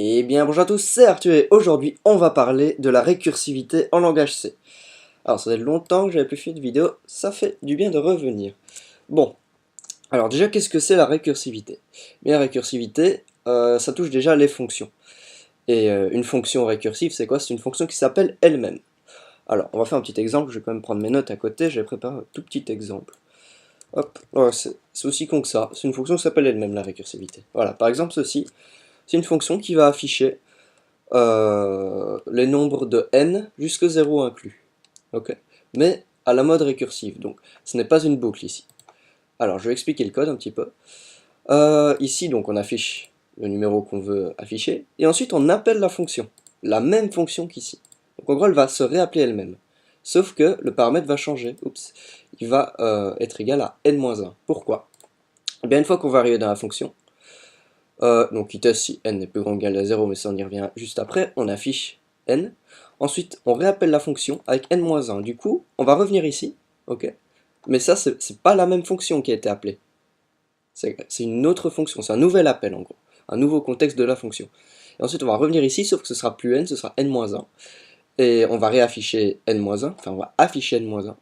Eh bien bonjour à tous, c'est Arthur et aujourd'hui on va parler de la récursivité en langage C. Alors ça fait longtemps que j'avais plus fait de vidéo, ça fait du bien de revenir. Bon, alors déjà qu'est-ce que c'est la récursivité? Bien la récursivité, ça touche déjà les fonctions. Et une fonction récursive c'est quoi? C'est une fonction qui s'appelle elle-même. Alors on va faire un petit exemple, je vais quand même prendre mes notes à côté, j'ai préparé un tout petit exemple. Hop, voilà, c'est aussi con que ça, c'est une fonction qui s'appelle elle-même la récursivité. Voilà, par exemple ceci, c'est une fonction qui va afficher les nombres de n jusqu'à 0 inclus. Ok, mais à la mode récursive, donc ce n'est pas une boucle ici. Alors je vais expliquer le code un petit peu. Ici donc on affiche le numéro qu'on veut afficher, et ensuite on appelle la même fonction qu'ici. Donc en gros elle va se réappeler elle-même. Sauf que le paramètre va changer, oups, il va être égal à n-1. Pourquoi? Eh bien une fois qu'on va arriver dans la fonction, donc il teste si n est plus grand ou égal à 0, mais ça on y revient juste après, on affiche n. Ensuite, on réappelle la fonction avec n-1. Du coup, on va revenir ici, ok. Mais ça, c'est pas la même fonction qui a été appelée. C'est une autre fonction, c'est un nouvel appel en gros, un nouveau contexte de la fonction. Et ensuite, on va revenir ici, sauf que ce sera plus n, ce sera n-1. Et on va réafficher n-1, enfin on va afficher n-1.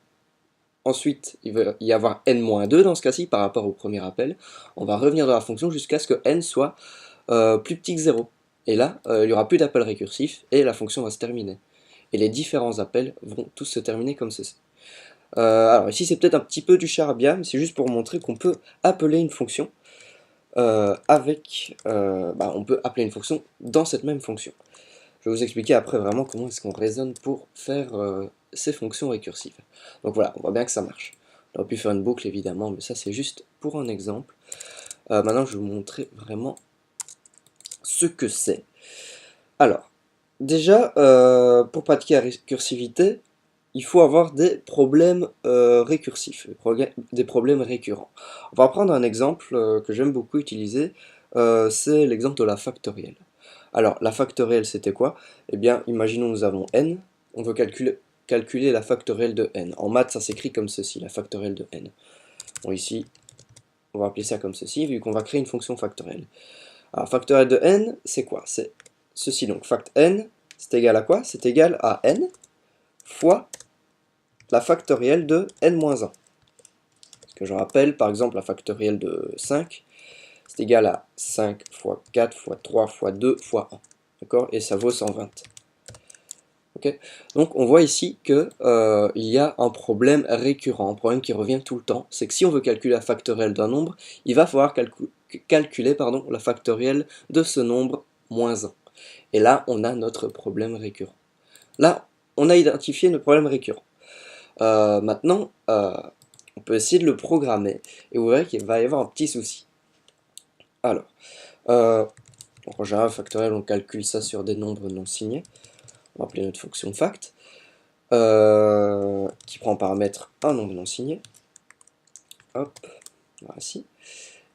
Ensuite, il va y avoir n-2 dans ce cas-ci par rapport au premier appel. On va revenir dans la fonction jusqu'à ce que n soit plus petit que 0. Et là, il n'y aura plus d'appel récursif et la fonction va se terminer. Et les différents appels vont tous se terminer comme ceci. Alors ici c'est peut-être un petit peu du charabia, mais c'est juste pour montrer qu'on peut appeler une fonction on peut appeler une fonction dans cette même fonction. Je vais vous expliquer après vraiment comment est-ce qu'on raisonne pour faire ces fonctions récursives. Donc voilà, on voit bien que ça marche. On aurait pu faire une boucle évidemment, mais ça c'est juste pour un exemple. Maintenant je vais vous montrer vraiment ce que c'est. Alors, déjà, pour pratiquer la récursivité, il faut avoir des problèmes récursifs, des problèmes récurrents. On va prendre un exemple que j'aime beaucoup utiliser, c'est l'exemple de la factorielle. Alors, la factorielle, c'était quoi? Eh bien, imaginons nous avons n, on veut calculer la factorielle de n. En maths, ça s'écrit comme ceci, la factorielle de n. Bon, ici, on va appeler ça comme ceci, vu qu'on va créer une fonction factorielle. Alors, factorielle de n, c'est quoi? C'est ceci, donc fact n, c'est égal à quoi? C'est égal à n fois la factorielle de n-1. Que je rappelle, par exemple, la factorielle de 5, c'est égal à 5 fois 4 fois 3 fois 2 fois 1. D'accord? Et ça vaut 120. Okay. Donc on voit ici qu'il y a un problème récurrent, un problème qui revient tout le temps. C'est que si on veut calculer la factorielle d'un nombre, il va falloir calculer la factorielle de ce nombre moins 1. Et là, on a notre problème récurrent. Là, on a identifié notre problème récurrent. Maintenant, on peut essayer de le programmer, et vous verrez qu'il va y avoir un petit souci. Alors, en général, factoriel, on calcule ça sur des nombres non signés. On va appeler notre fonction fact, qui prend en paramètre un nombre non signé. Hop, voici.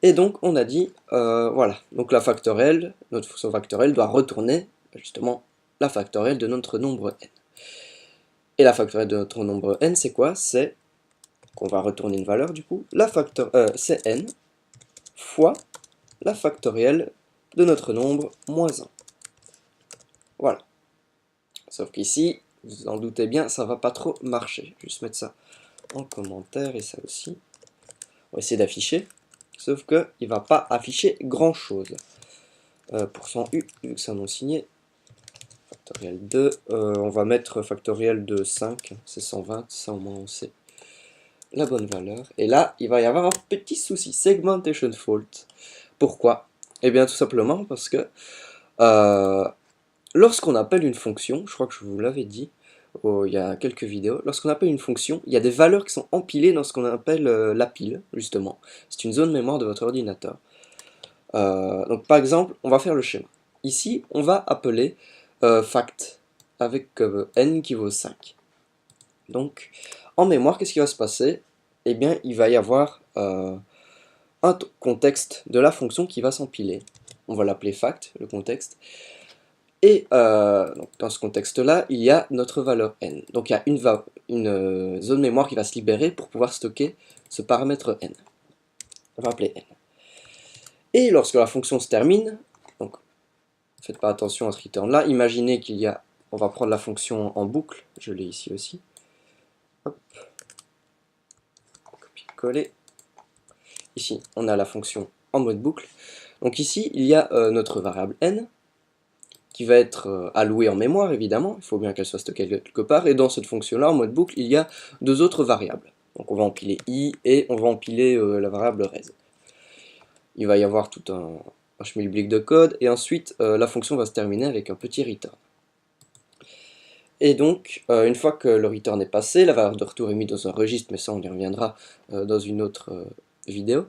Et donc, on a dit, voilà, donc la factorielle, notre fonction factorielle doit retourner, justement, la factorielle de notre nombre n. Et la factorielle de notre nombre n, c'est quoi? C'est qu'on va retourner une valeur du coup, c'est n fois la factorielle de notre nombre moins 1. Voilà. Sauf qu'ici, vous en doutez bien, ça va pas trop marcher. Je vais juste mettre ça en commentaire et ça aussi. On va essayer d'afficher, sauf qu'il ne va pas afficher grand chose. Pourcent %u, vu que c'est un non signé, factoriel 2, on va mettre factoriel de 5, c'est 120, ça au moins on sait la bonne valeur. Et là, il va y avoir un petit souci, segmentation fault. Pourquoi? Eh bien tout simplement parce que lorsqu'on appelle une fonction, je crois que je vous l'avais dit il y a quelques vidéos, lorsqu'on appelle une fonction, il y a des valeurs qui sont empilées dans ce qu'on appelle la pile, justement. C'est une zone mémoire de votre ordinateur. Donc par exemple, on va faire le schéma. Ici, on va appeler fact avec n qui vaut 5. Donc, en mémoire, qu'est-ce qui va se passer? Eh bien, il va y avoir un contexte de la fonction qui va s'empiler. On va l'appeler fact, le contexte. Et donc, dans ce contexte-là, il y a notre valeur n. Donc il y a une zone mémoire qui va se libérer pour pouvoir stocker ce paramètre n. On va appeler n. Et lorsque la fonction se termine, donc faites pas attention à ce return là. Imaginez qu'il y a, on va prendre la fonction en boucle, je l'ai ici aussi. Hop. Copier-coller. Ici, on a la fonction en mode boucle. Donc ici, il y a notre variable n, qui va être allouée en mémoire, évidemment. Il faut bien qu'elle soit stockée quelque part. Et dans cette fonction-là, en mode boucle, il y a deux autres variables. Donc on va empiler i et on va empiler la variable res. Il va y avoir tout un schmilblick de code. Et ensuite, la fonction va se terminer avec un petit return. Et donc, une fois que le return est passé, la valeur de retour est mise dans un registre, mais ça on y reviendra dans une autre vidéo.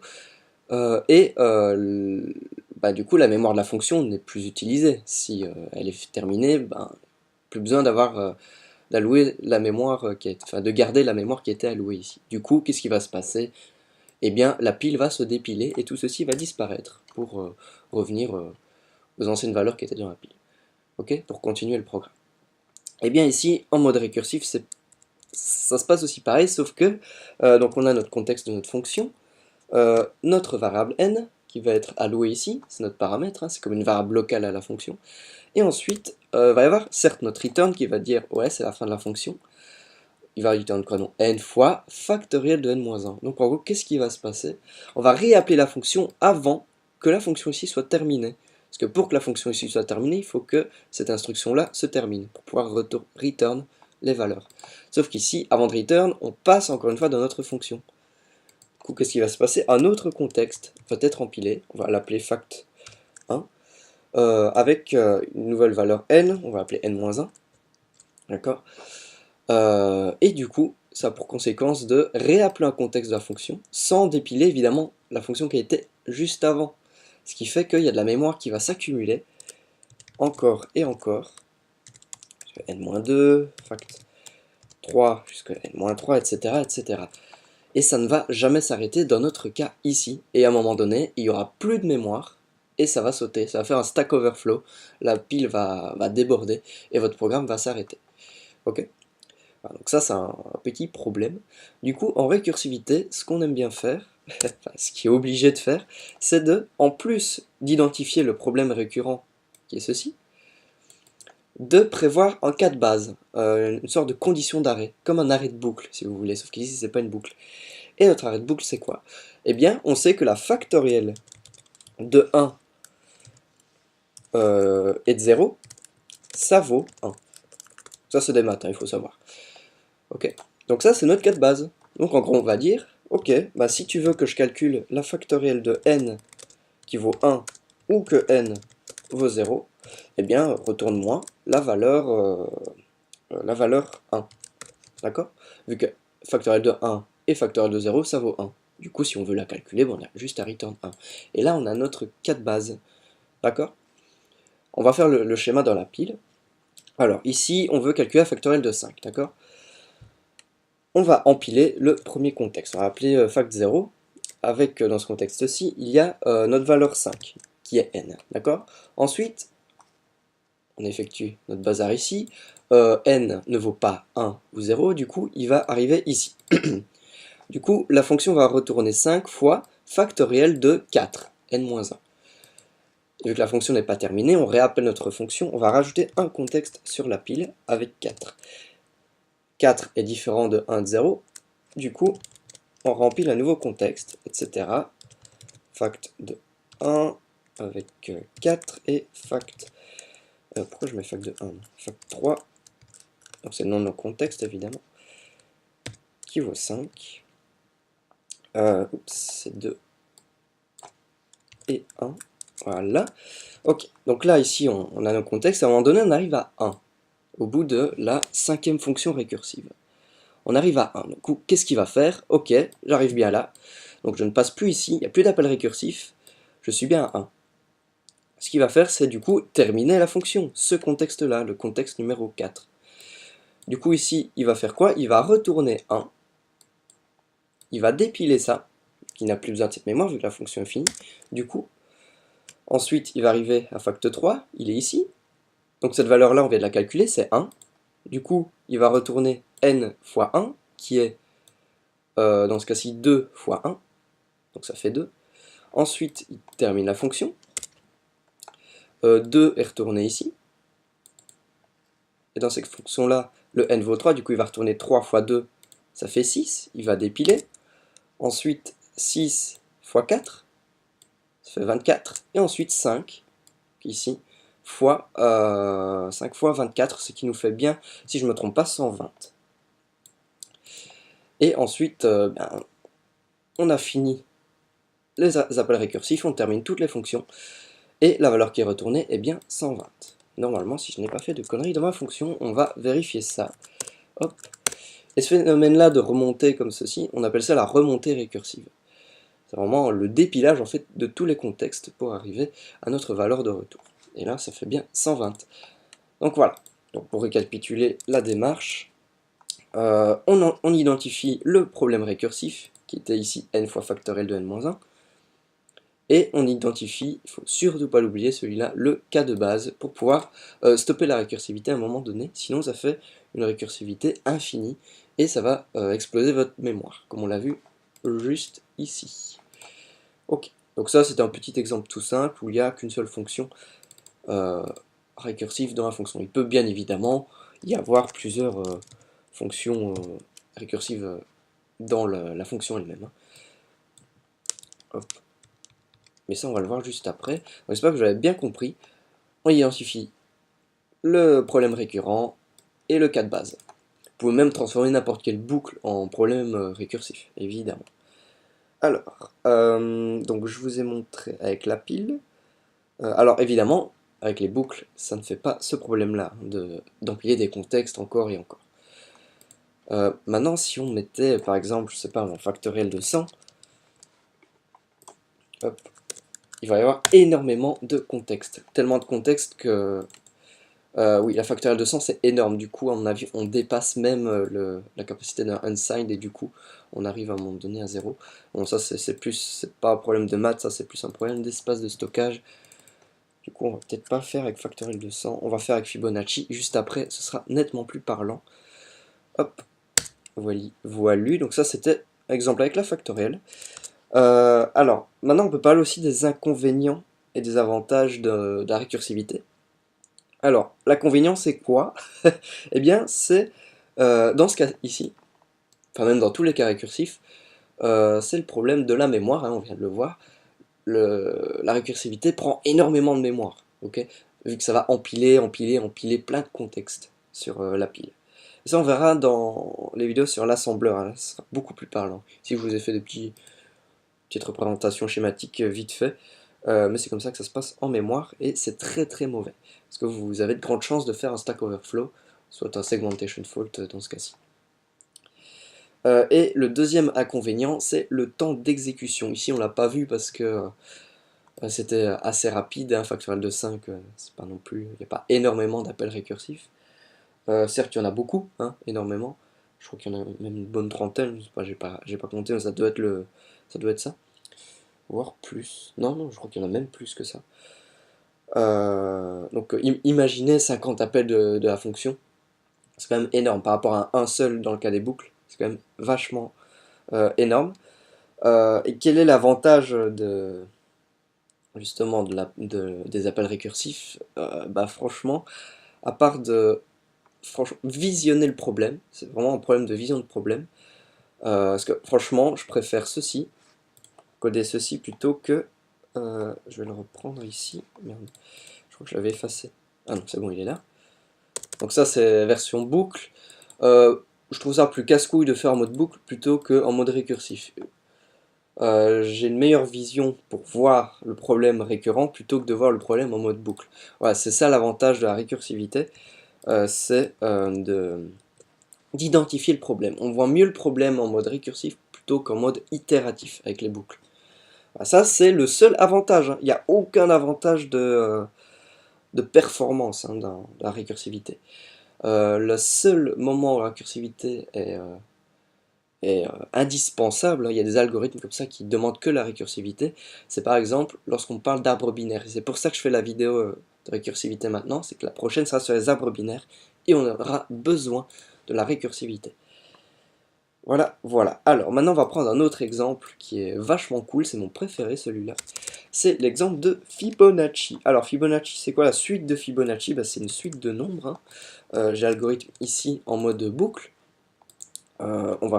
Du coup, la mémoire de la fonction n'est plus utilisée. Si elle est terminée, plus besoin d'allouer la mémoire de garder la mémoire qui était allouée ici. Du coup, qu'est-ce qui va se passer? Eh bien, la pile va se dépiler et tout ceci va disparaître pour revenir aux anciennes valeurs qui étaient dans la pile. Ok, pour continuer le programme. Et bien ici, en mode récursif, ça se passe aussi pareil, sauf que donc on a notre contexte de notre fonction, notre variable n, qui va être allouée ici, c'est notre paramètre, hein, c'est comme une variable locale à la fonction, et ensuite, va y avoir certes notre return qui va dire, ouais, c'est la fin de la fonction, il va return quoi, non, n fois factoriel de n-1. Donc en gros, qu'est-ce qui va se passer? On va réappeler la fonction avant que la fonction ici soit terminée. Parce que pour que la fonction ici soit terminée, il faut que cette instruction-là se termine, pour pouvoir return les valeurs. Sauf qu'ici, avant de return, on passe encore une fois dans notre fonction. Du coup, qu'est-ce qui va se passer? Un autre contexte va être empilé, on va l'appeler fact1, avec une nouvelle valeur n, on va appeler n-1, d'accord? Et du coup, ça a pour conséquence de réappeler un contexte de la fonction, sans dépiler évidemment la fonction qui a été juste avant. Ce qui fait qu'il y a de la mémoire qui va s'accumuler, encore et encore, n-2, fact3 jusqu'à n-3, etc., etc. Et ça ne va jamais s'arrêter dans notre cas ici. Et à un moment donné, il n'y aura plus de mémoire, et ça va sauter, ça va faire un stack overflow, la pile va déborder, et votre programme va s'arrêter. Ok? Donc ça, c'est un petit problème. Du coup, en récursivité, ce qu'on aime bien faire, ce qui est obligé de faire, c'est de, en plus d'identifier le problème récurrent, qui est ceci, de prévoir un cas de base, une sorte de condition d'arrêt, comme un arrêt de boucle, si vous voulez, sauf qu'ici, c'est pas une boucle. Et notre arrêt de boucle, c'est quoi? Eh bien, on sait que la factorielle de 1 et de 0, ça vaut 1. Ça, c'est des maths, hein, il faut savoir. Ok, donc ça c'est notre cas de base. Donc en gros on va dire, ok, si tu veux que je calcule la factorielle de n qui vaut 1 ou que n vaut 0, eh bien retourne-moi la valeur 1. D'accord? Vu que factorielle de 1 et factorielle de 0 ça vaut 1. Du coup si on veut la calculer, on a juste à return 1. Et là on a notre cas de base. D'accord? On va faire le schéma dans la pile. Alors ici on veut calculer la factorielle de 5, d'accord? On va empiler le premier contexte. On va appeler fact0. Avec, dans ce contexte-ci, il y a notre valeur 5, qui est n. D'accord? Ensuite, on effectue notre bazar ici. N ne vaut pas 1 ou 0, du coup, il va arriver ici. Du coup, la fonction va retourner 5 fois factoriel de 4, n-1. Et vu que la fonction n'est pas terminée, on réappelle notre fonction. On va rajouter un contexte sur la pile avec 4. 4 est différent de 1 de 0, du coup, on remplit un nouveau contexte, etc. Fact de 1 avec 4 et fact... pourquoi je mets fact de 1? Fact 3, donc c'est le nom de nos contextes évidemment, qui vaut 5. C'est 2 et 1, voilà. Ok, donc là ici on a nos contextes, à un moment donné on arrive à 1, au bout de la 5e fonction récursive. On arrive à 1, donc qu'est-ce qu'il va faire? Ok, j'arrive bien là, donc je ne passe plus ici, il n'y a plus d'appel récursif, je suis bien à 1. Ce qu'il va faire, c'est du coup terminer la fonction, ce contexte-là, le contexte numéro 4. Du coup ici, il va faire quoi? Il va retourner 1, il va dépiler ça, qui n'a plus besoin de cette mémoire vu que la fonction est finie. Du coup, ensuite il va arriver à fact 3, il est ici, donc cette valeur-là on vient de la calculer, c'est 1. Du coup, il va retourner n fois 1, qui est dans ce cas-ci 2 fois 1, donc ça fait 2. Ensuite, il termine la fonction. 2 est retourné ici. Et dans cette fonction-là, le n vaut 3, du coup il va retourner 3 fois 2, ça fait 6, il va dépiler. Ensuite 6 fois 4, ça fait 24. Et ensuite 5, ici, fois 5 fois 24, ce qui nous fait bien, si je ne me trompe pas, 120. Et ensuite, on a fini les appels récursifs, on termine toutes les fonctions, et la valeur qui est retournée est bien 120. Normalement, si je n'ai pas fait de conneries dans ma fonction, on va vérifier ça. Hop. Et ce phénomène-là de remontée comme ceci, on appelle ça la remontée récursive. C'est vraiment le dépilage en fait de tous les contextes pour arriver à notre valeur de retour. Et là, ça fait bien 120. Donc voilà. Donc pour récapituler la démarche, on identifie le problème récursif, qui était ici n fois factoriel de n-1, et on identifie, il faut surtout pas l'oublier celui-là, le cas de base, pour pouvoir stopper la récursivité à un moment donné, sinon ça fait une récursivité infinie, et ça va exploser votre mémoire, comme on l'a vu juste ici. Ok, donc ça c'était un petit exemple tout simple, où il n'y a qu'une seule fonction récursive dans la fonction. Il peut bien évidemment y avoir plusieurs fonctions récursives dans la fonction elle-même. Hop. Mais ça on va le voir juste après. J'espère que vous avez bien compris. On identifie le problème récurrent et le cas de base. Vous pouvez même transformer n'importe quelle boucle en problème récursif, évidemment. Alors, donc je vous ai montré avec la pile. Alors évidemment, avec les boucles, ça ne fait pas ce problème-là, d'empiler des contextes encore et encore. Maintenant, si on mettait, par exemple, je sais pas, un factoriel de 100, hop, il va y avoir énormément de contextes. Tellement de contextes que... oui, la factorielle de 100, c'est énorme. Du coup, à mon avis, on dépasse même la capacité d'un unsigned, et du coup, on arrive à un moment donné à 0. Bon, ça, c'est pas un problème de maths, ça, c'est plus un problème d'espace de stockage. Du coup, on va peut-être pas faire avec factoriel de 100, on va faire avec Fibonacci. Juste après, ce sera nettement plus parlant. Hop, voilà. Donc ça, c'était exemple avec la factorielle. Alors, maintenant, on peut parler aussi des inconvénients et des avantages de la récursivité. Alors, l'inconvénient, c'est quoi? Eh bien, c'est, dans ce cas ici, enfin même dans tous les cas récursifs, c'est le problème de la mémoire, hein, on vient de le voir. La récursivité prend énormément de mémoire, ok, vu que ça va empiler plein de contextes sur la pile. Et ça on verra dans les vidéos sur l'assembleur, hein, ça sera beaucoup plus parlant. Ici je vous ai fait des petites représentations schématiques vite fait, mais c'est comme ça que ça se passe en mémoire, et c'est très très mauvais, parce que vous avez de grandes chances de faire un stack overflow, soit un segmentation fault dans ce cas-ci. Et le deuxième inconvénient, c'est le temps d'exécution. Ici on l'a pas vu parce que c'était assez rapide, un factoriel de 5, c'est pas non plus, il n'y a pas énormément d'appels récursifs. Certes, il y en a beaucoup, hein, énormément. Je crois qu'il y en a même une bonne trentaine, je sais pas, j'ai pas compté, mais ça doit être ça. Voire plus. Non, je crois qu'il y en a même plus que ça. Donc imaginez 50 appels de la fonction. C'est quand même énorme par rapport à un seul dans le cas des boucles. C'est quand même vachement énorme. Et quel est l'avantage justement des appels récursifs? Bah franchement, à part de visionner le problème, c'est vraiment un problème de vision de problème, parce que franchement je préfère coder ceci plutôt que, je vais le reprendre ici, merde, je crois que je l'avais effacé, ah non c'est bon, il est là. Donc ça c'est version boucle, je trouve ça plus casse-couille de faire en mode boucle plutôt qu'en mode récursif. J'ai une meilleure vision pour voir le problème récurrent plutôt que de voir le problème en mode boucle. Voilà, c'est ça l'avantage de la récursivité, c'est d'identifier le problème. On voit mieux le problème en mode récursif plutôt qu'en mode itératif avec les boucles. Voilà, ça c'est le seul avantage, hein. Il n'y a aucun avantage de performance, hein, dans la récursivité. Le seul moment où la récursivité est indispensable, il y a des algorithmes comme ça qui demandent que la récursivité, c'est par exemple lorsqu'on parle d'arbres binaires. C'est pour ça que je fais la vidéo de récursivité maintenant, c'est que la prochaine sera sur les arbres binaires, et on aura besoin de la récursivité. Voilà. Alors maintenant on va prendre un autre exemple qui est vachement cool, c'est mon préféré celui-là. c'est l'exemple de Fibonacci. Alors Fibonacci, c'est quoi la suite de Fibonacci? C'est une suite de nombres, hein. J'ai l'algorithme ici en mode boucle. On va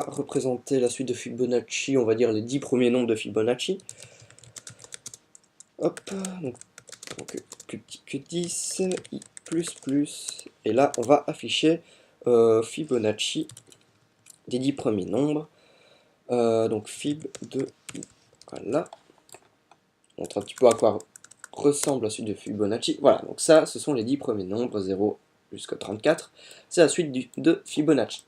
représenter la suite de Fibonacci, on va dire les 10 premiers nombres de Fibonacci. Hop, donc plus petit que 10, i plus, et là on va afficher Fibonacci des 10 premiers nombres. Donc fib de i, voilà. On montre un petit peu à quoi ressemble la suite de Fibonacci. Voilà, donc ça, ce sont les 10 premiers nombres, 0 jusqu'à 34. C'est la suite de Fibonacci.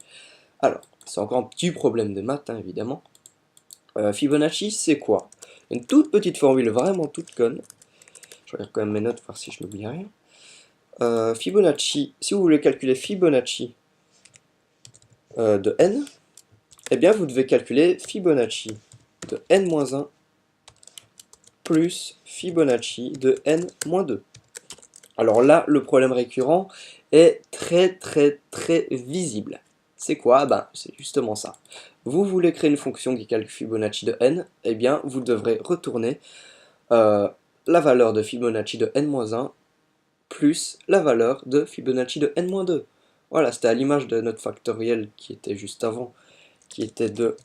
Alors, c'est encore un petit problème de maths, hein, évidemment. Fibonacci, c'est quoi? Une toute petite formule, vraiment toute conne. Je regarde quand même mes notes, voir si je n'oublie rien. Fibonacci, si vous voulez calculer Fibonacci de n, eh bien vous devez calculer Fibonacci de n-1 plus Fibonacci de n-2. Alors là, le problème récurrent est très visible. C'est quoi? C'est justement ça. Vous voulez créer une fonction qui calcule Fibonacci de n, eh bien vous devrez retourner la valeur de Fibonacci de n-1 plus la valeur de Fibonacci de n-2. Voilà, c'était à l'image de notre factoriel qui était juste avant, qui était de,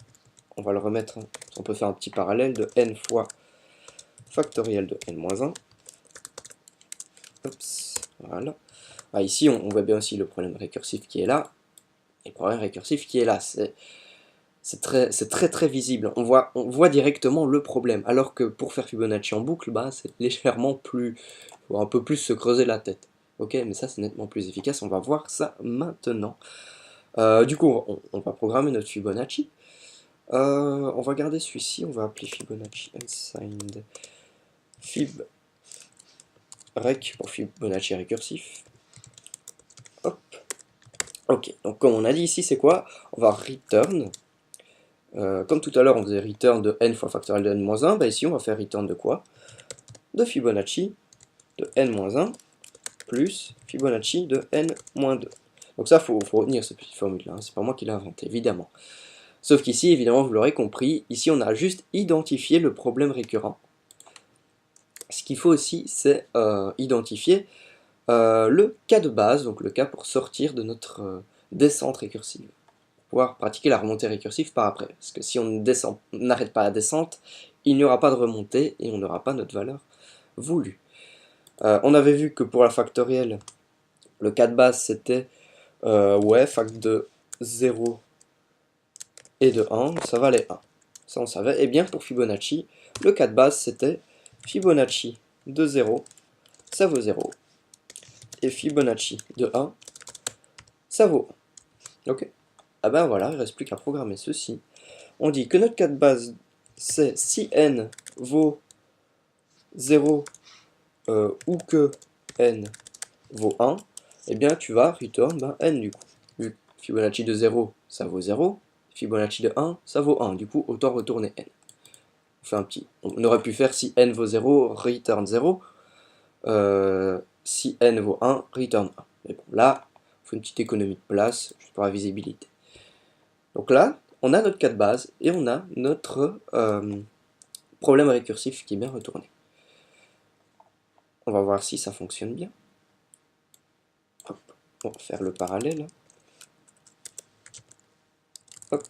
on va le remettre, on peut faire un petit parallèle, de n fois factoriel de n-1. Voilà. Ici, on voit bien aussi le problème récursif qui est là, et le problème récursif qui est là. C'est très visible. On voit directement le problème, alors que pour faire Fibonacci en boucle, c'est légèrement plus, faut un peu plus se creuser la tête. Ok, mais ça c'est nettement plus efficace. On va voir ça maintenant. Du coup, on va programmer notre Fibonacci. On va garder celui-ci. On va appeler Fibonacci unsigned fib rec pour Fibonacci récursif. Hop. Ok, donc comme on a dit ici, c'est quoi? On va return. Comme tout à l'heure, on faisait return de n fois factoriel de n-1, ici on va faire return de quoi? De Fibonacci de n-1 plus Fibonacci de n-2. Donc ça, faut retenir cette petite formule-là, hein. C'est pas moi qui l'ai inventé, évidemment. Sauf qu'ici, évidemment, vous l'aurez compris, ici on a juste identifié le problème récurrent. Ce qu'il faut aussi, c'est identifier le cas de base, donc le cas pour sortir de notre descente récursive. Pouvoir pratiquer la remontée récursive par après. Parce que si on n'arrête pas la descente, il n'y aura pas de remontée et on n'aura pas notre valeur voulue. On avait vu que pour la factorielle, le cas de base c'était fac de 0 et de 1, ça valait 1. Ça on savait. Et bien pour Fibonacci, le cas de base c'était Fibonacci de 0, ça vaut 0. Et Fibonacci de 1, ça vaut 1. Ok. Voilà, il ne reste plus qu'à programmer ceci. On dit que notre cas de base, c'est si n vaut 0 ou que n vaut 1, eh bien tu vas return n du coup. Vu que Fibonacci de 0, ça vaut 0, Fibonacci de 1, ça vaut 1. Du coup, autant retourner n. On fait un petit. On aurait pu faire si n vaut 0, return 0. Si n vaut 1, return 1. Mais bon, là, on fait une petite économie de place, juste pour la visibilité. Donc là, on a notre cas de base et on a notre problème récursif qui est bien retourné. On va voir si ça fonctionne bien. Hop. On va faire le parallèle. Hop.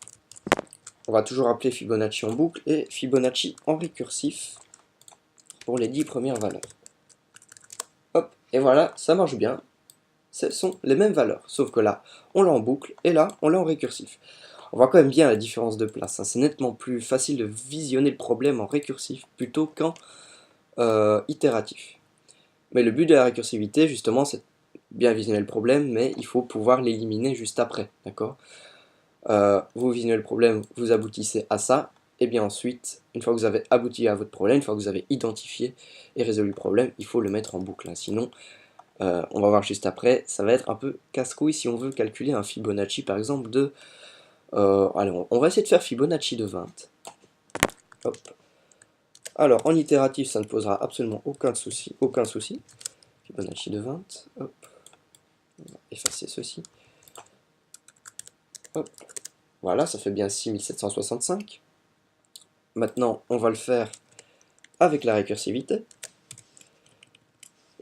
On va toujours appeler Fibonacci en boucle et Fibonacci en récursif pour les 10 premières valeurs. Hop. Et voilà, ça marche bien. Ce sont les mêmes valeurs, sauf que là, on l'a en boucle et là, on l'a en récursif. On voit quand même bien la différence de place, hein. C'est nettement plus facile de visionner le problème en récursif plutôt qu'en itératif. Mais le but de la récursivité, justement, c'est bien visionner le problème, mais il faut pouvoir l'éliminer juste après, d'accord? Vous visionnez le problème, vous aboutissez à ça, et bien ensuite, une fois que vous avez abouti à votre problème, une fois que vous avez identifié et résolu le problème, il faut le mettre en boucle, hein. Sinon, on va voir juste après, ça va être un peu casse-couille si on veut calculer un Fibonacci, par exemple, de... allez, on va essayer de faire Fibonacci de 20. Hop. Alors, en itératif, ça ne posera absolument aucun souci. Fibonacci de 20. Hop. On va effacer ceci. Hop. Voilà, ça fait bien 6765. Maintenant, on va le faire avec la récursivité.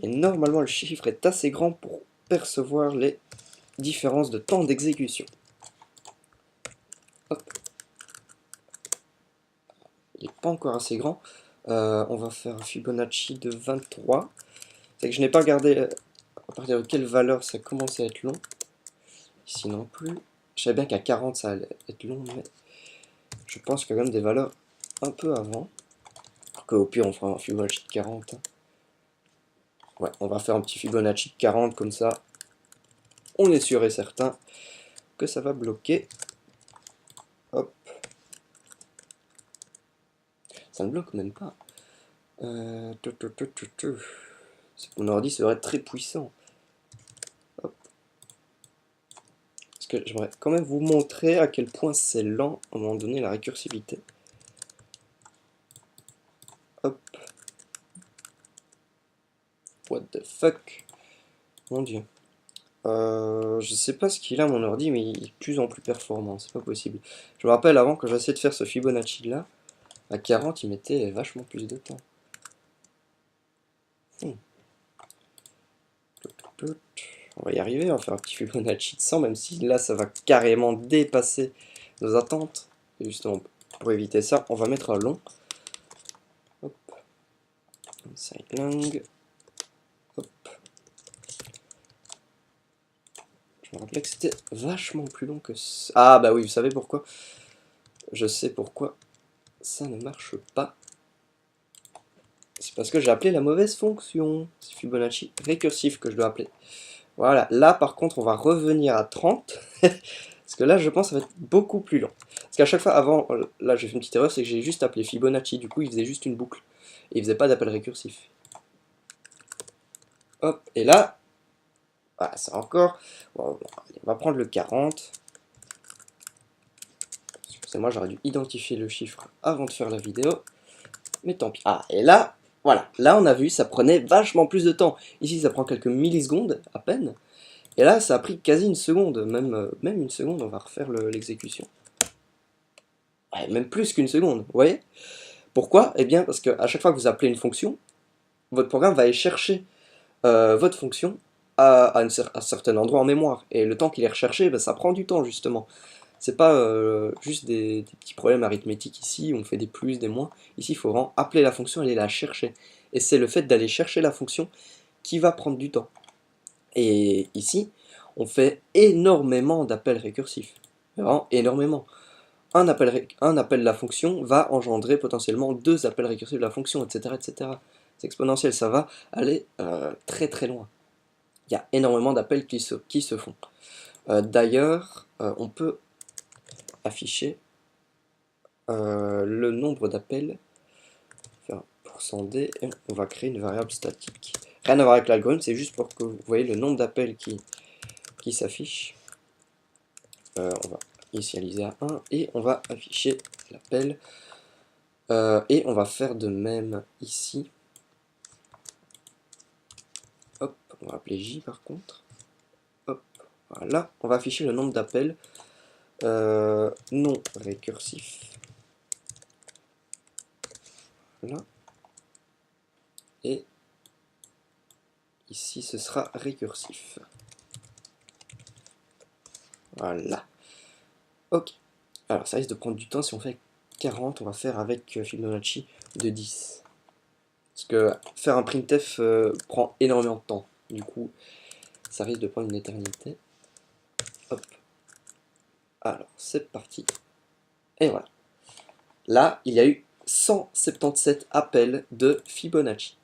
Et normalement, le chiffre est assez grand pour percevoir les différences de temps d'exécution. Il n'est pas encore assez grand. On va faire un Fibonacci de 23. C'est que je n'ai pas regardé à partir de quelle valeur ça commence à être long. Ici non plus. Je savais bien qu'à 40 ça allait être long, mais je pense qu'il y a quand même des valeurs un peu avant. Alors qu'au pire on fera un Fibonacci de 40. Ouais, on va faire un petit Fibonacci de 40 comme ça. On est sûr et certain que ça va bloquer. Hop. Ça ne bloque même pas. C'est que mon ordi serait très puissant. Hop. Parce que j'aimerais quand même vous montrer à quel point c'est lent à un moment donné la récursivité. Hop. What the fuck? Mon dieu. Je sais pas ce qu'il a mon ordi, mais il est de plus en plus performant, c'est pas possible. Je me rappelle avant, quand j'essayais de faire ce Fibonacci là, à 40 il mettait vachement plus de temps. On va y arriver, on va faire un petit Fibonacci de 100, même si là ça va carrément dépasser nos attentes. Et justement, pour éviter ça, on va mettre un long. Hop. Side long. Hop. Je me rappelais que c'était vachement plus long que ça. Ah bah oui, vous savez pourquoi? Je sais pourquoi ça ne marche pas. C'est parce que j'ai appelé la mauvaise fonction. C'est Fibonacci récursif que je dois appeler. Voilà, là par contre on va revenir à 30. Parce que là je pense que ça va être beaucoup plus long. Parce qu'à chaque fois avant, là j'ai fait une petite erreur, c'est que j'ai juste appelé Fibonacci. Du coup il faisait juste une boucle. Et il faisait pas d'appel récursif. Hop, et là, voilà, c'est encore... Bon, allez, on va prendre le 40. Excusez-moi, j'aurais dû identifier le chiffre avant de faire la vidéo. Mais tant pis. Ah, et là, voilà. Là, on a vu, ça prenait vachement plus de temps. Ici, ça prend quelques millisecondes, à peine. Et là, ça a pris quasi une seconde. Même une seconde, on va refaire l'exécution. Ouais, même plus qu'une seconde, vous voyez? Pourquoi? Eh bien, parce qu'à chaque fois que vous appelez une fonction, votre programme va aller chercher votre fonction à un certain endroit en mémoire. Et le temps qu'il est recherché, ben, ça prend du temps, justement. C'est pas juste des petits problèmes arithmétiques ici, où on fait des plus, des moins. Ici, il faut vraiment appeler la fonction, aller la chercher. Et c'est le fait d'aller chercher la fonction qui va prendre du temps. Et ici, on fait énormément d'appels récursifs. Vraiment énormément. Un appel de la fonction va engendrer potentiellement deux appels récursifs de la fonction, etc. etc. C'est exponentiel, ça va aller très très loin. Il y a énormément d'appels qui se font. D'ailleurs, on peut afficher le nombre d'appels, faire %d, et on va créer une variable statique. Rien à voir avec l'algorithme, c'est juste pour que vous voyez le nombre d'appels qui s'affiche. On va initialiser à 1 et on va afficher l'appel. Et on va faire de même ici. Hop, on va appeler J par contre. Hop, voilà, on va afficher le nombre d'appels non récursifs. Voilà. Et ici ce sera récursif. Voilà. Ok. Alors ça risque de prendre du temps. Si on fait 40, on va faire avec Fibonacci de 10. Parce que faire un printf prend énormément de temps. Du coup, ça risque de prendre une éternité. Hop. Alors, c'est parti. Et voilà. Là, il y a eu 177 appels de Fibonacci.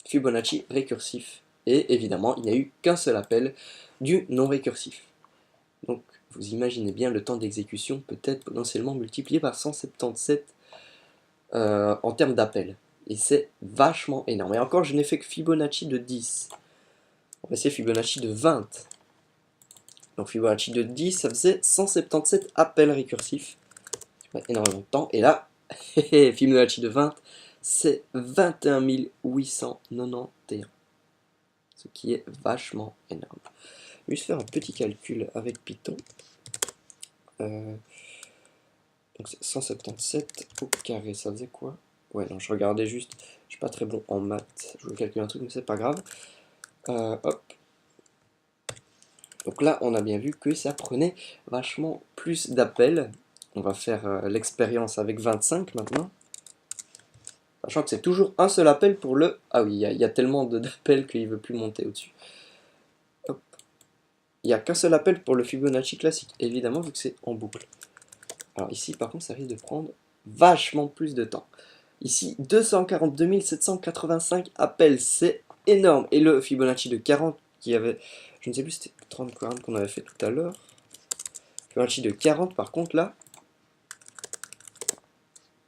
Fibonacci récursif. Et évidemment, il n'y a eu qu'un seul appel du non récursif. Donc, vous imaginez bien le temps d'exécution peut être potentiellement multiplié par 177 en termes d'appels. Et c'est vachement énorme. Et encore, je n'ai fait que Fibonacci de 10. On va essayer Fibonacci de 20. Donc Fibonacci de 10, ça faisait 177 appels récursifs. Énormément de temps. Et là, Fibonacci de 20, c'est 21 891. Ce qui est vachement énorme. Je vais juste faire un petit calcul avec Python. Donc c'est 177 au carré, ça faisait quoi? Ouais, non, je regardais juste, je suis pas très bon en maths, je voulais calculer un truc, mais c'est pas grave. Hop. Donc là, on a bien vu que ça prenait vachement plus d'appels. On va faire l'expérience avec 25 maintenant. Sachant que c'est toujours un seul appel pour le... Ah oui, il y a tellement d'appels qu'il ne veut plus monter au-dessus. Hop. Il n'y a qu'un seul appel pour le Fibonacci classique, évidemment, vu que c'est en boucle. Alors ici, par contre, ça risque de prendre vachement plus de temps. Ici, 242 785 appels, c'est énorme. Et le Fibonacci de 40, qui avait... Je ne sais plus si c'était 30-40 qu'on avait fait tout à l'heure. Fibonacci de 40, par contre, là,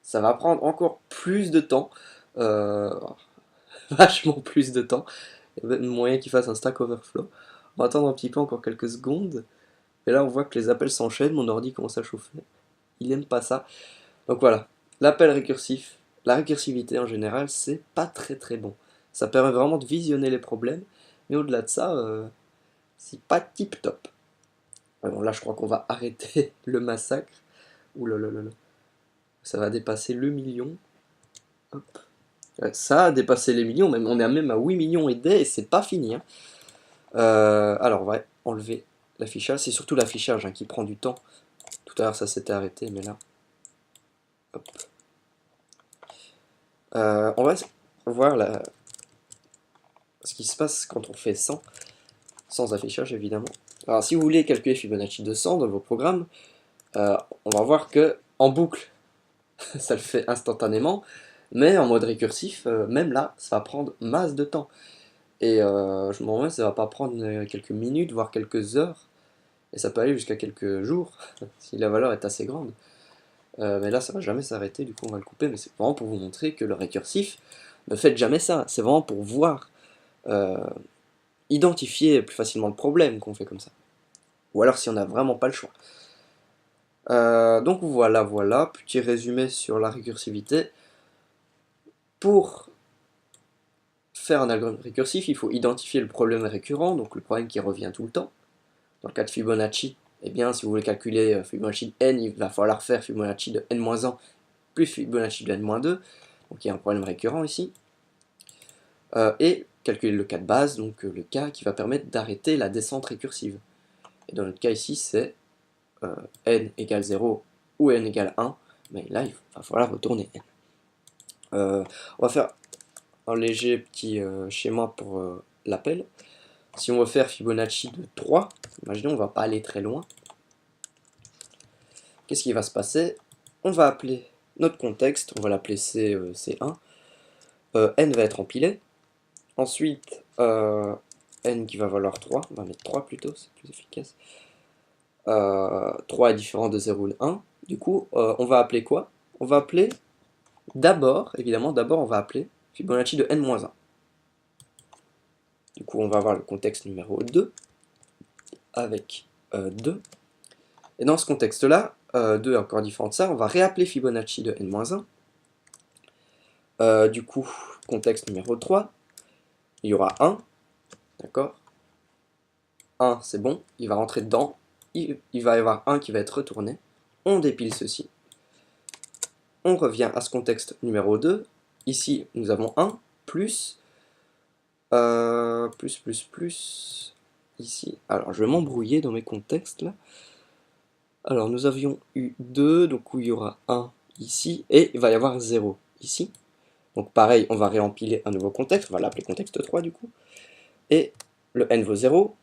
ça va prendre encore plus de temps. Vachement plus de temps. Il y a même moyen qu'il fasse un Stack Overflow. On va attendre un petit peu, encore quelques secondes. Et là, on voit que les appels s'enchaînent. Mon ordi commence à chauffer. Il n'aime pas ça. Donc voilà, l'appel récursif, la récursivité en général, c'est pas très très bon. Ça permet vraiment de visionner les problèmes. Mais au-delà de ça, c'est pas tip top. Bon, là, je crois qu'on va arrêter le massacre. Ouh là là là là. Ça va dépasser le million. Hop. Ouais, ça a dépassé les millions, même, on est même à 8 millions et des, et c'est pas fini. Hein. Alors, on va enlever l'affichage. C'est surtout l'affichage hein, qui prend du temps. Tout à l'heure, ça s'était arrêté, mais là... Hop. On va voir ce qui se passe quand on fait 100, sans affichage, évidemment. Alors, si vous voulez calculer Fibonacci de 100 dans vos programmes, on va voir que en boucle, ça le fait instantanément, mais en mode récursif, même là, ça va prendre masse de temps. Et je me rends ça va pas prendre quelques minutes, voire quelques heures, et ça peut aller jusqu'à quelques jours, si la valeur est assez grande. Mais là, ça va jamais s'arrêter, du coup on va le couper, mais c'est vraiment pour vous montrer que le récursif, ne faites jamais ça, c'est vraiment pour voir, identifier plus facilement le problème qu'on fait comme ça. Ou alors si on n'a vraiment pas le choix. Donc voilà, petit résumé sur la récursivité. Pour faire un algorithme récursif, il faut identifier le problème récurrent, donc le problème qui revient tout le temps. Dans le cas de Fibonacci, eh bien, si vous voulez calculer Fibonacci de n, il va falloir faire Fibonacci de n-1 plus Fibonacci de n-2. Donc il y a un problème récurrent ici. Et calculer le cas de base, donc le cas qui va permettre d'arrêter la descente récursive. Et dans notre cas ici, c'est n égale 0 ou n égale 1. Mais là, il va falloir retourner n. On va faire un léger petit schéma pour l'appel. Si on veut faire Fibonacci de 3, imaginons on ne va pas aller très loin. Qu'est-ce qui va se passer? On va appeler notre contexte, on va l'appeler C1. N va être empilé. Ensuite, N qui va valoir 3, on va mettre 3 plutôt, c'est plus efficace. 3 est différent de 0 et 1. Du coup, on va appeler quoi? On va appeler d'abord, évidemment, on va appeler Fibonacci de n-1. Du coup, on va avoir le contexte numéro 2 avec 2. Et dans ce contexte-là, 2 est encore différent de ça, on va réappeler Fibonacci de n-1. Du coup, contexte numéro 3, il y aura 1, d'accord? 1, c'est bon, il va rentrer dedans, il va y avoir 1 qui va être retourné. On dépile ceci. On revient à ce contexte numéro 2. Ici, nous avons 1 plus, ici. Alors, je vais m'embrouiller dans mes contextes, là. Alors, nous avions eu 2, donc où il y aura 1 ici, et il va y avoir 0 ici. Donc, pareil, on va réempiler un nouveau contexte, on va l'appeler contexte 3, du coup. Et le n vaut 0,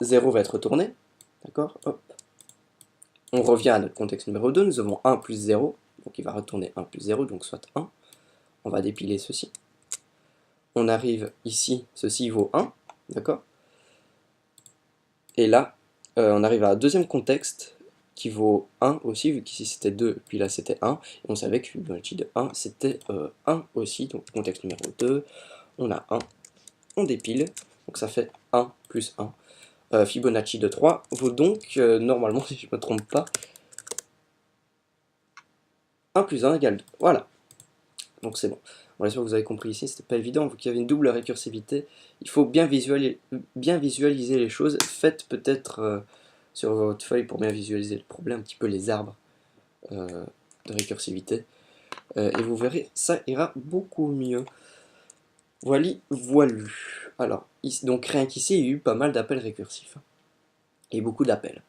0 va être retourné, d'accord? Hop. On revient à notre contexte numéro 2, nous avons 1 plus 0, donc il va retourner 1 plus 0, donc soit 1. On va dépiler ceci. On arrive ici, ceci vaut 1, d'accord? Et là, on arrive à un deuxième contexte qui vaut 1 aussi, vu qu'ici c'était 2, puis là c'était 1. Et on savait que Fibonacci de 1, c'était 1 aussi, donc contexte numéro 2, on a 1, on dépile, donc ça fait 1 plus 1. Fibonacci de 3 vaut donc, normalement, si je ne me trompe pas, 1 plus 1 égale 2. Voilà. Donc c'est bon. Bon, j'espère que vous avez compris ici, c'était pas évident, vu qu'il y avait une double récursivité. Il faut bien visualiser les choses. Faites peut-être sur votre feuille, pour bien visualiser le problème, un petit peu les arbres. de récursivité. Et vous verrez, ça ira beaucoup mieux. Voilu. Alors, donc rien qu'ici, il y a eu pas mal d'appels récursifs. Et beaucoup d'appels.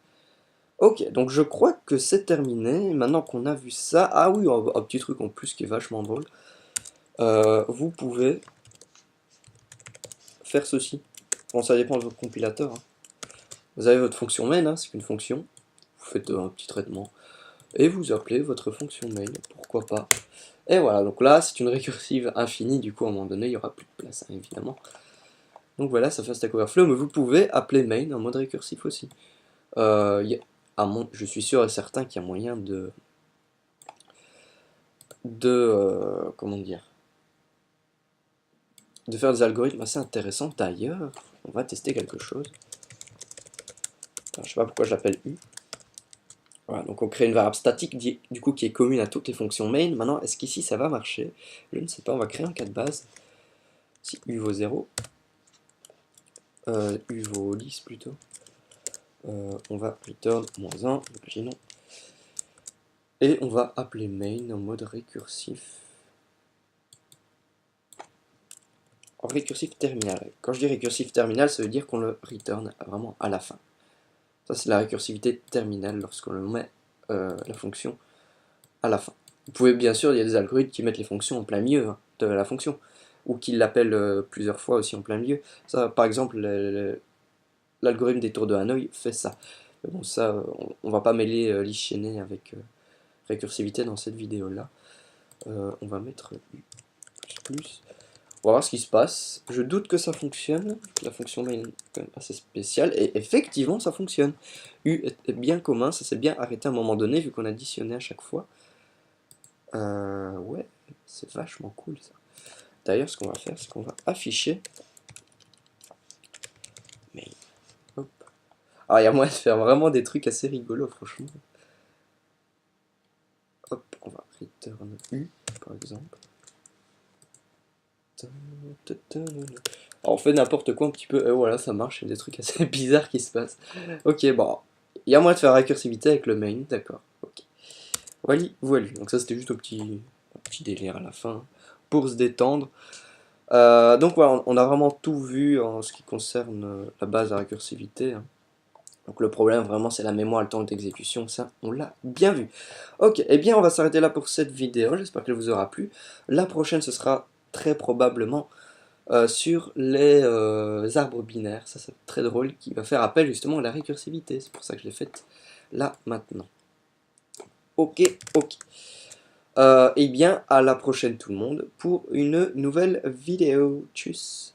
Ok, donc je crois que c'est terminé. Maintenant qu'on a vu ça... Ah oui, un petit truc en plus qui est vachement drôle. Vous pouvez faire ceci. Bon, ça dépend de votre compilateur. Hein. Vous avez votre fonction main, hein, c'est qu'une fonction. Vous faites un petit traitement. Et vous appelez votre fonction main, pourquoi pas. Et voilà, donc là, c'est une récursive infinie. Du coup, à un moment donné, il n'y aura plus de place, hein, évidemment. Donc voilà, ça fait Stack Overflow, mais vous pouvez appeler main en mode récursif aussi. Je suis sûr et certain qu'il y a moyen comment dire, de faire des algorithmes assez intéressants. D'ailleurs, on va tester quelque chose. Alors, je sais pas pourquoi je l'appelle U. Voilà, donc on crée une variable statique du coup qui est commune à toutes les fonctions main. Maintenant, est-ce qu'ici ça va marcher? Je ne sais pas, on va créer un cas de base. Si U vaut 0, U vaut 10 plutôt, on va return -1, imaginons. Et on va appeler main en mode récursif. En récursif terminal. Quand je dis récursif terminal, ça veut dire qu'on le return vraiment à la fin. Ça, c'est la récursivité terminale lorsqu'on le met la fonction à la fin. Vous pouvez, bien sûr, il y a des algorithmes qui mettent les fonctions en plein milieu hein, de la fonction, ou qui l'appellent plusieurs fois aussi en plein milieu. Ça, par exemple, l'algorithme des tours de Hanoï fait ça. Mais bon, ça, on va pas mêler l'ischaîné avec récursivité dans cette vidéo-là. On va mettre plus. On va voir ce qui se passe. Je doute que ça fonctionne. La fonction main est quand même assez spéciale. Et effectivement, ça fonctionne. U est bien commun. Ça s'est bien arrêté à un moment donné, vu qu'on additionnait à chaque fois. Ouais, c'est vachement cool ça. D'ailleurs, ce qu'on va faire, c'est qu'on va afficher. Mais, hop. Alors, il y a moyen de faire vraiment des trucs assez rigolos, franchement. Hop, on va return U, par exemple. Alors, on fait n'importe quoi un petit peu, et voilà, ça marche, il y a des trucs assez bizarres qui se passent. Ok, bon, il y a moyen de faire la récursivité avec le main, d'accord. Ok. Voilà, donc ça c'était juste un petit délire à la fin, pour se détendre. Donc voilà, on a vraiment tout vu en ce qui concerne la base de la récursivité. Hein. Donc le problème vraiment c'est la mémoire, le temps d'exécution, ça on l'a bien vu. Ok, et bien on va s'arrêter là pour cette vidéo, j'espère qu'elle vous aura plu. La prochaine ce sera très probablement sur les arbres binaires, ça c'est très drôle, qui va faire appel justement à la récursivité, c'est pour ça que je l'ai faite là maintenant. Ok. Eh bien à la prochaine tout le monde pour une nouvelle vidéo, tchuss.